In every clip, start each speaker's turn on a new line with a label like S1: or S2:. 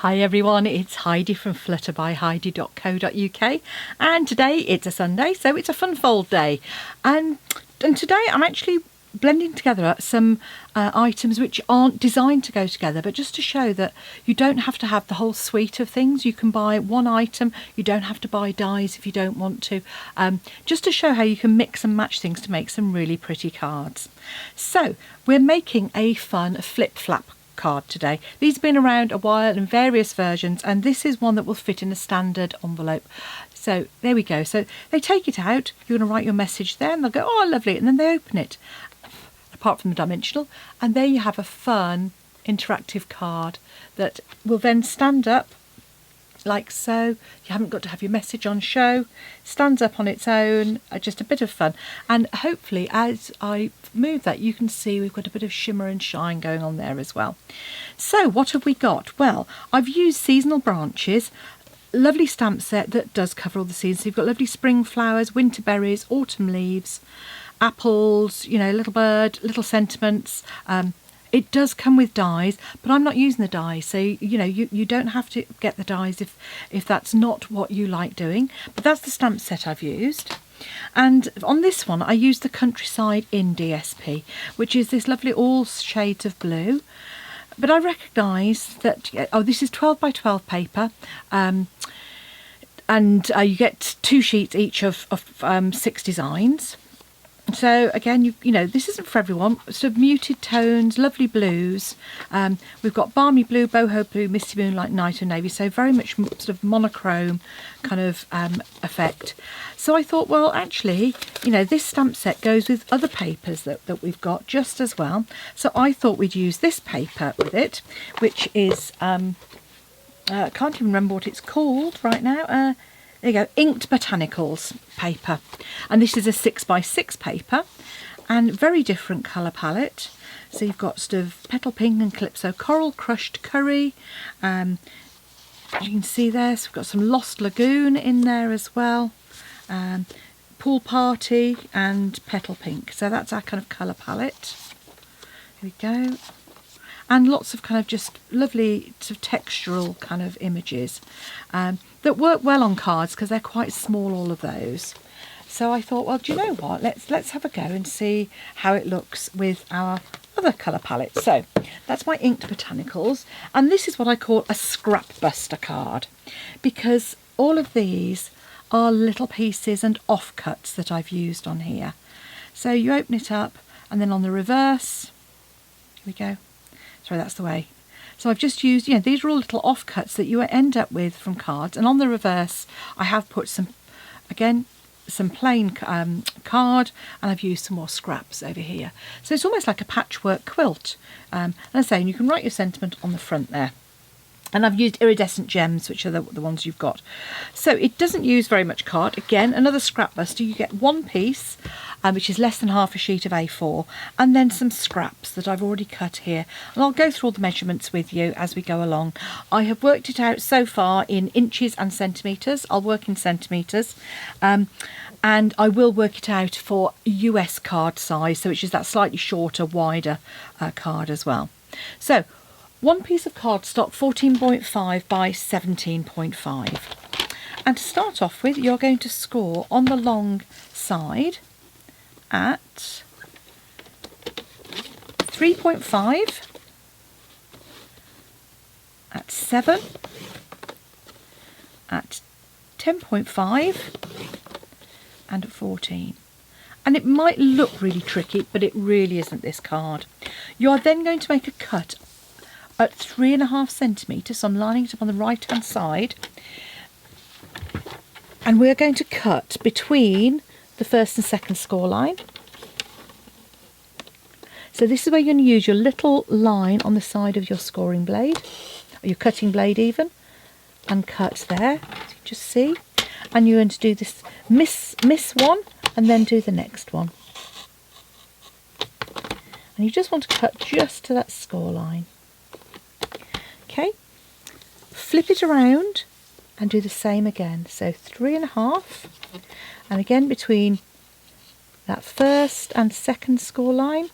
S1: Hi everyone, it's Heidi from flutterbyheidi.co.uk, and today it's a Sunday, so it's a fun fold day. And today I'm actually blending together some items which aren't designed to go together, but just to show that you don't have to have the whole suite of things. You can buy one item, you don't have to buy dies if you don't want to, just to show how you can mix and match things to make some really pretty cards. So we're making a fun flip-flap card today. These have been around a while in various versions, and this is one that will fit in a standard envelope. So there we go. So they take it out, you're going to write your message there, and they'll go, oh lovely, and then they open it, apart from the dimensional, and there you have a fun interactive card that will then stand up like so. You haven't got to have your message on show, stands up on its own, just a bit of fun. And hopefully as I move that, you can see we've got a bit of shimmer and shine going on there as well. So what have we got? Well, I've used seasonal branches, lovely stamp set that does cover all the seasons. So you've got lovely spring flowers, winter berries, autumn leaves, apples, you know, little bird, little sentiments. It does come with dies, but I'm not using the dies, so you know you don't have to get the dies if that's not what you like doing. But that's the stamp set I've used. And on this one I used the Countryside in DSP, which is this lovely all shades of blue. But I recognise that, oh, this is 12 by 12 paper, and you get 2 sheets each of 6 designs. So again, you know, this isn't for everyone. Sort of muted tones, lovely blues. We've got balmy blue, boho blue, misty moonlight, night and navy. So very much sort of monochrome kind of effect. So I thought, well, actually, you know, this stamp set goes with other papers that we've got just as well. So I thought we'd use this paper with it, which is, I can't even remember what it's called right now. There you go, Inked Botanicals paper, and this is a 6x6 paper and very different colour palette. So you've got sort of petal pink and calypso coral, crushed curry, as you can see there. So we've got some Lost Lagoon in there as well, pool party and petal pink. So that's our kind of colour palette. Here we go. And lots of kind of just lovely sort of textural kind of images that work well on cards because they're quite small, all of those. So I thought, well, do you know what? Let's have a go and see how it looks with our other colour palette. So that's my Inked Botanicals, and this is what I call a scrap buster card, because all of these are little pieces and offcuts that I've used on here. So you open it up, and then on the reverse, here we go. Sorry, that's the way. So I've just used, you know, these are all little offcuts that you end up with from cards. And on the reverse, I have put some, again, some plain card, and I've used some more scraps over here. So it's almost like a patchwork quilt. And I say, and you can write your sentiment on the front there. And I've used iridescent gems, which are the ones you've got. So it doesn't use very much card. Again, another scrap buster. You get one piece, which is less than half a sheet of A4, and then some scraps that I've already cut here. And I'll go through all the measurements with you as we go along. I have worked it out so far in inches and centimetres. I'll work in centimetres. And I will work it out for US card size, so which is that slightly shorter, wider card as well. So one piece of cardstock, 14.5 by 17.5. And to start off with, you're going to score on the long side at 3.5, at 7, at 10.5, and at 14. And it might look really tricky, but it really isn't this card. You are then going to make a cut at 3.5 centimetres. So I'm lining it up on the right hand side, and we're going to cut between the first and second score line. So this is where you're going to use your little line on the side of your scoring blade, or your cutting blade even, and cut there, as you just see. And you're going to do this, miss one, and then do the next one. And you just want to cut just to that score line. Okay, flip it around and do the same again. So 3.5, and again between that first and second score line,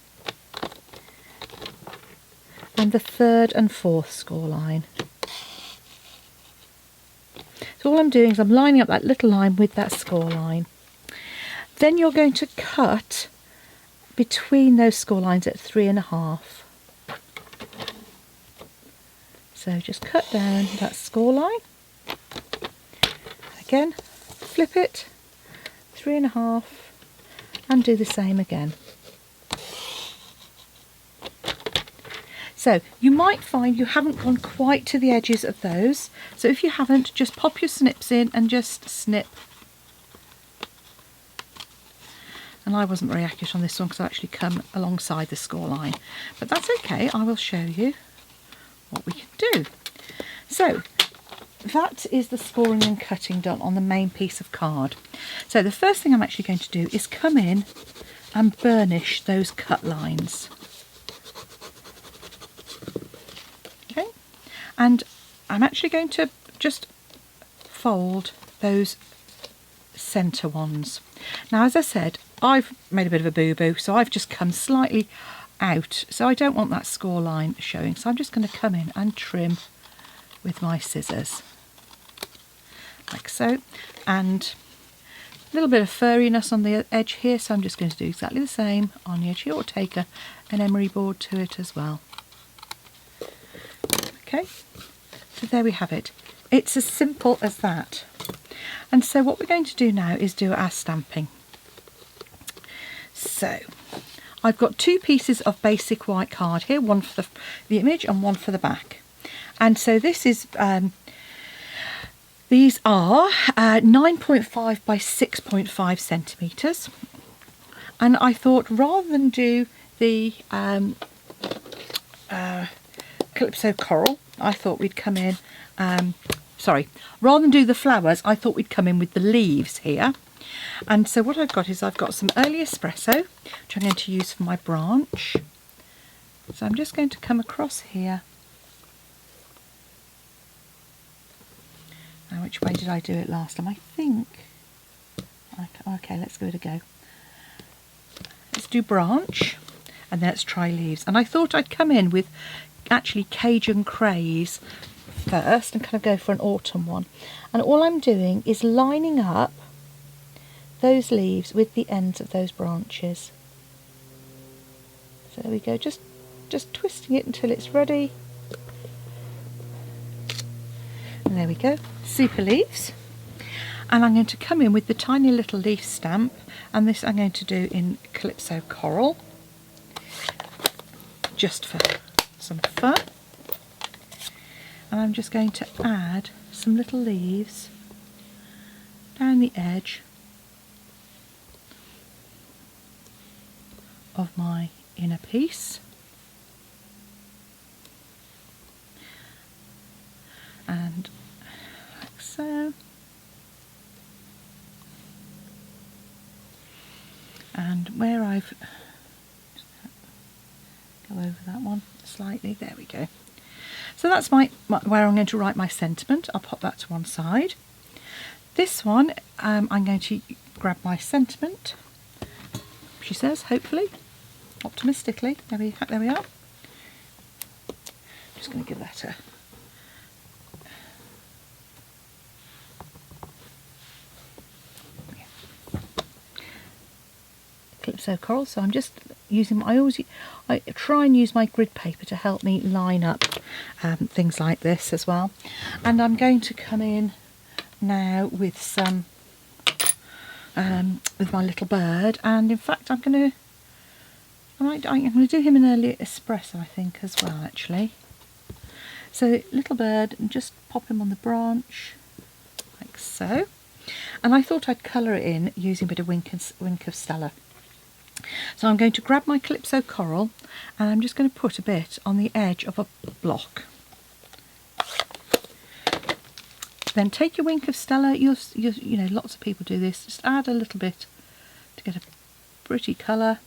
S1: and the third and fourth score line. all I'm doing is I'm lining up that little line with that score line. Then you're going to cut between those score lines at 3.5. So just cut down that score line. Again, flip it, 3.5, and do the same again. So you might find you haven't gone quite to the edges of those. So if you haven't, just pop your snips in and just snip. And I wasn't very accurate on this one because I actually come alongside the score line. But that's okay, I will show you what we can do. So that is the scoring and cutting done on the main piece of card. So the first thing I'm actually going to do is come in and burnish those cut lines. Okay, and I'm actually going to just fold those centre ones. Now, as I said, I've made a bit of a boo-boo, so I've just come slightly out, so I don't want that score line showing, so I'm just going to come in and trim with my scissors like so, and a little bit of furriness on the edge here, so I'm just going to do exactly the same on the edge here, or take an emery board to it as well. Okay, so there we have it. It's as simple as that. And so what we're going to do now is do our stamping. So I've got two pieces of basic white card here, one for the image and one for the back. And so this is, these are 9.5 by 6.5 centimetres. And I thought rather than do the Calypso coral, I thought we'd come in, rather than do the flowers, I thought we'd come in with the leaves here. And so what I've got is I've got some early espresso, which I'm going to use for my branch. So I'm just going to come across here. Now, which way did I do it last time? I think, okay, let's give it a go. Let's do branch, and let's try leaves. And I thought I'd come in with actually Cajun craze first and kind of go for an autumn one. And all I'm doing is lining up those leaves with the ends of those branches. So there we go, just twisting it until it's ready. And there we go, super leaves. And I'm going to come in with the tiny little leaf stamp, and this I'm going to do in Calypso Coral, just for some fun. And I'm just going to add some little leaves down the edge of my inner piece. And like so. And where I've go over that one slightly, there we go. So that's my where I'm going to write my sentiment. I'll pop that to one side. This one, I'm going to grab my sentiment, she says, hopefully, optimistically. There we are. Just going to give that a Calypso Coral. So I'm just using, I try and use my grid paper to help me line up things like this as well. And I'm going to come in now with some with my little bird, and in fact I'm going to do him an early espresso, I think, as well, actually. So little bird, and just pop him on the branch like so. And I thought I'd colour it in using a bit of Wink of Stella. So I'm going to grab my Calypso Coral, and I'm just going to put a bit on the edge of a block. Then take your Wink of Stella. You know, lots of people do this. Just add a little bit to get a pretty colour.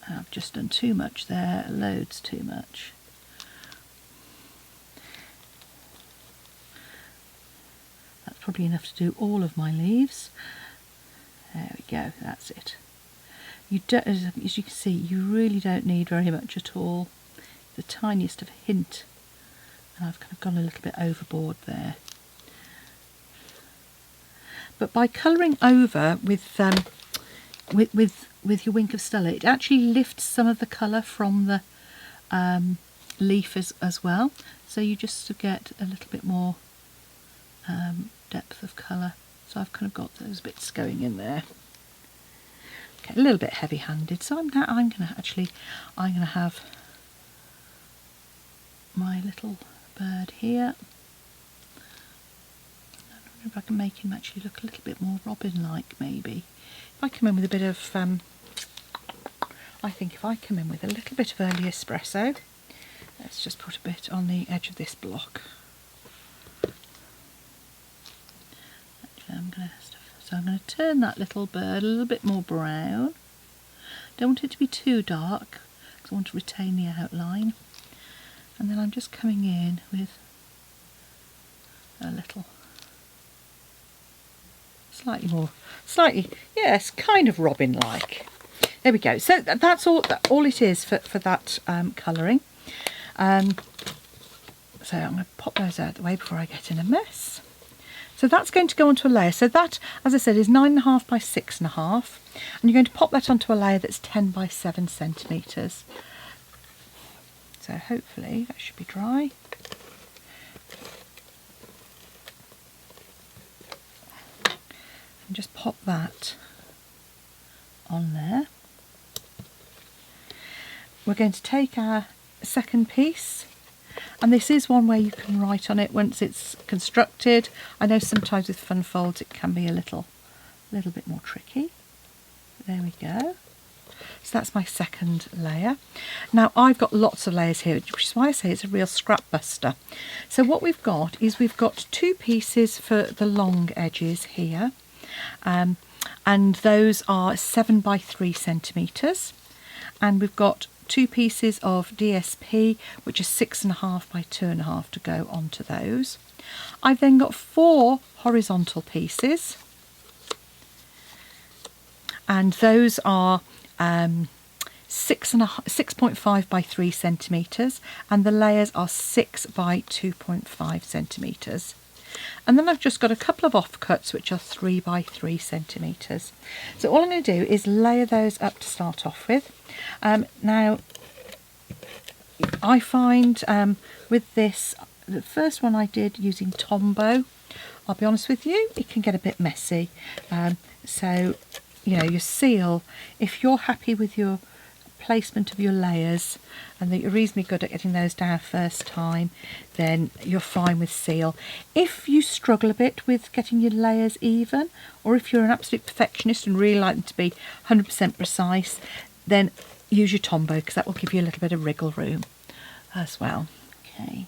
S1: I've just done too much there, loads too much. That's probably enough to do all of my leaves. There we go, that's it. You don't, as you can see, you really don't need very much at all. The tiniest of a hint. And I've kind of gone a little bit overboard there. but by colouring over with your Wink of Stella, it actually lifts some of the colour from the leaf as well. So you just get a little bit more depth of colour. So I've kind of got those bits going in there. Okay, a little bit heavy-handed. So I'm gonna have my little bird here. I wonder if I can make him actually look a little bit more robin-like, maybe. If I come in with a bit of, I think if I come in with a little bit of early espresso, let's just put a bit on the edge of this block. Actually, I'm going to turn that little bird a little bit more brown. Don't want it to be too dark, because I want to retain the outline. And then I'm just coming in with a little, yes, kind of robin-like. There we go. So that's all it is for that colouring. So I'm going to pop those out of the way before I get in a mess. So that's going to go onto a layer. So that, as I said, is 9.5 by 6.5, and you're going to pop that onto a layer that's 10 by 7 centimetres. So hopefully that should be dry. And just pop that on there. We're going to take our second piece, and this is one where you can write on it once it's constructed. I know sometimes with fun folds it can be a little bit more tricky. There we go. So that's my second layer. Now I've got lots of layers here, which is why I say it's a real scrap buster. So what we've got is we've got 2 pieces for the long edges here, and those are 7 by 3 centimetres, and we've got 2 pieces of DSP, which are 6.5 by 2.5 to go onto those. I've then got 4 horizontal pieces, and those are 6.5 by 3 centimetres, and the layers are 6 by 2.5 centimetres. And then I've just got a couple of offcuts which are 3 by 3 centimetres. So all I'm going to do is layer those up to start off with. Now I find with this, the first one I did using Tombow, I'll be honest with you, it can get a bit messy. So you know, your seal, if you're happy with your placement of your layers and that you're reasonably good at getting those down first time, then you're fine with seal. If you struggle a bit with getting your layers even, or if you're an absolute perfectionist and really like them to be 100% precise, then use your Tombow, because that will give you a little bit of wriggle room as well. Okay,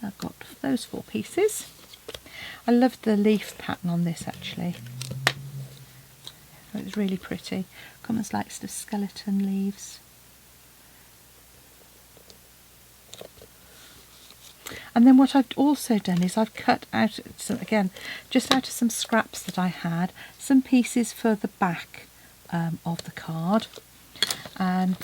S1: I've got those 4 pieces. I love the leaf pattern on this actually. It's really pretty. Almost like sort of skeleton leaves. And then what I've also done is I've cut out, so again, just out of some scraps that I had, some pieces for the back of the card. And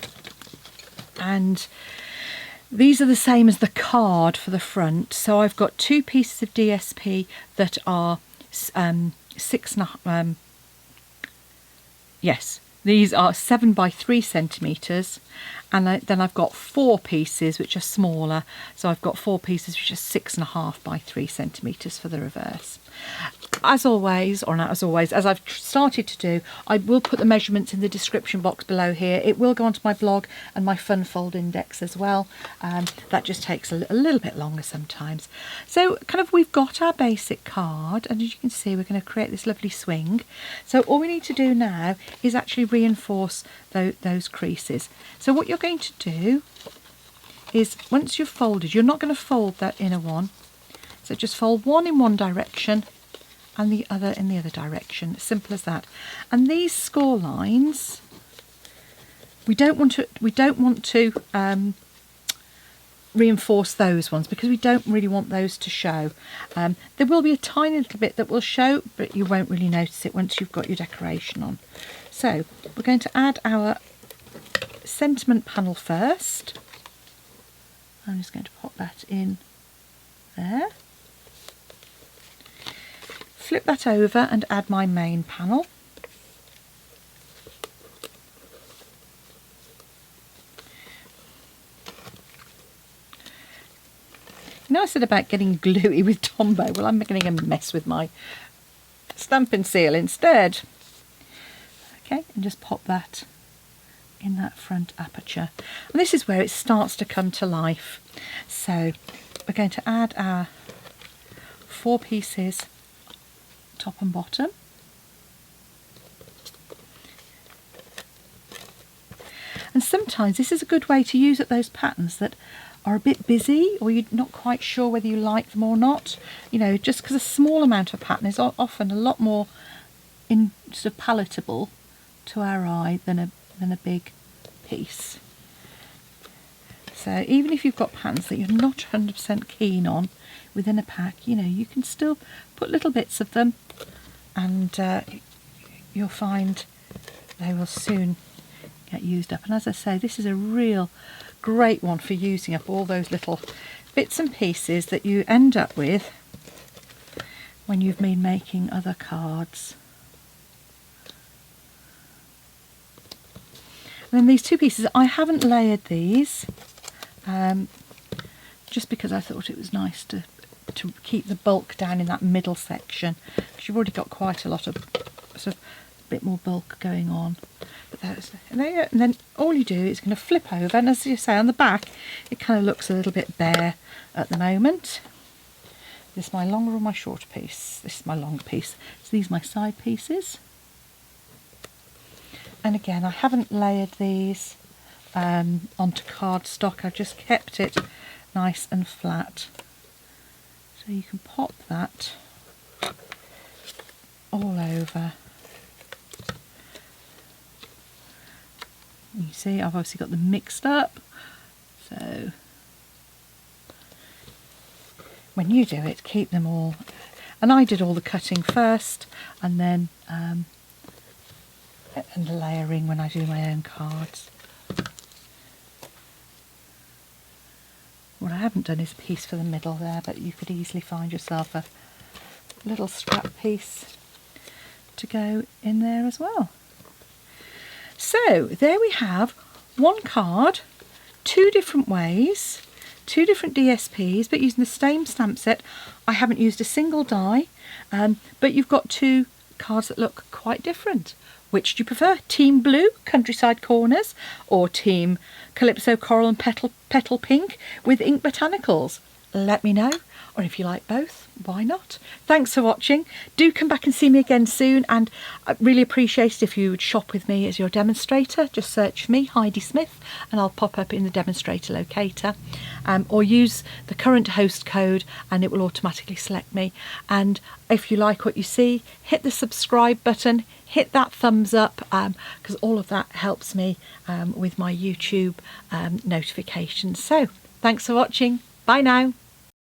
S1: these are the same as the card for the front. So I've got 2 pieces of DSP that are 6.5. Yes, these are 7 by 3 centimetres, and then I've got 4 pieces which are smaller, so I've got 4 pieces which are 6.5 by 3 centimetres for the reverse. As always, or not as always, as I've started to do, I will put the measurements in the description box below here. It will go onto my blog and my fun fold index as well. That just takes a little bit longer sometimes. So kind of we've got our basic card, and as you can see we're going to create this lovely swing. So all we need to do now is actually reinforce those creases. So what you're going to do is, once you've folded, you're not going to fold that inner one. So just fold one in one direction and the other in the other direction. Simple as that. And these score lines, we don't want to reinforce those ones, because we don't really want those to show. There will be a tiny little bit that will show, but you won't really notice it once you've got your decoration on. So we're going to add our sentiment panel first. I'm just going to pop that in there. flip that over and add my main panel. You know, I said about getting gluey with Tombow. Well, I'm getting a mess with my stamping seal instead. Okay, and just pop that in that front aperture. And this is where it starts to come to life. So we're going to add our 4 pieces top and bottom. And sometimes this is a good way to use up those patterns that are a bit busy, or you're not quite sure whether you like them or not. You know, just because a small amount of pattern is often a lot more sort of palatable to our eye than a big piece. So even if you've got patterns that you're not 100% keen on within a pack, you know, you can still put little bits of them, and you'll find they will soon get used up. And as I say, this is a real great one for using up all those little bits and pieces that you end up with when you've been making other cards. And then these 2 pieces, I haven't layered these, just because I thought it was nice to keep the bulk down in that middle section, because you've already got quite a lot of sort of bit more bulk going on. But and then all you do is going to flip over, and as you say, on the back it kind of looks a little bit bare at the moment. This is my longer or my shorter piece? This is my long piece. So these are my side pieces. And again, I haven't layered these onto cardstock. I've just kept it nice and flat. So you can pop that all over. You see, I've obviously got them mixed up. So when you do it, keep them all. And I did all the cutting first, and then and the layering when I do my own cards. What I haven't done is a piece for the middle there, but you could easily find yourself a little scrap piece to go in there as well. So there we have one card, 2 different ways, 2 different DSPs, but using the same stamp set. I haven't used a single die, but you've got 2 cards that look quite different. Which do you prefer? Team Blue, Countryside Corners, or Team Calypso Coral and Petal Pink with Ink Botanicals? Let me know, or if you like both, why not? Thanks for watching. Do come back and see me again soon, and I'd really appreciate it if you would shop with me as your demonstrator. Just search for me, Heidi Smith, and I'll pop up in the demonstrator locator, or use the current host code and it will automatically select me. And if you like what you see, hit the subscribe button, hit that thumbs up, because all of that helps me with my YouTube notifications. So thanks for watching. Bye now.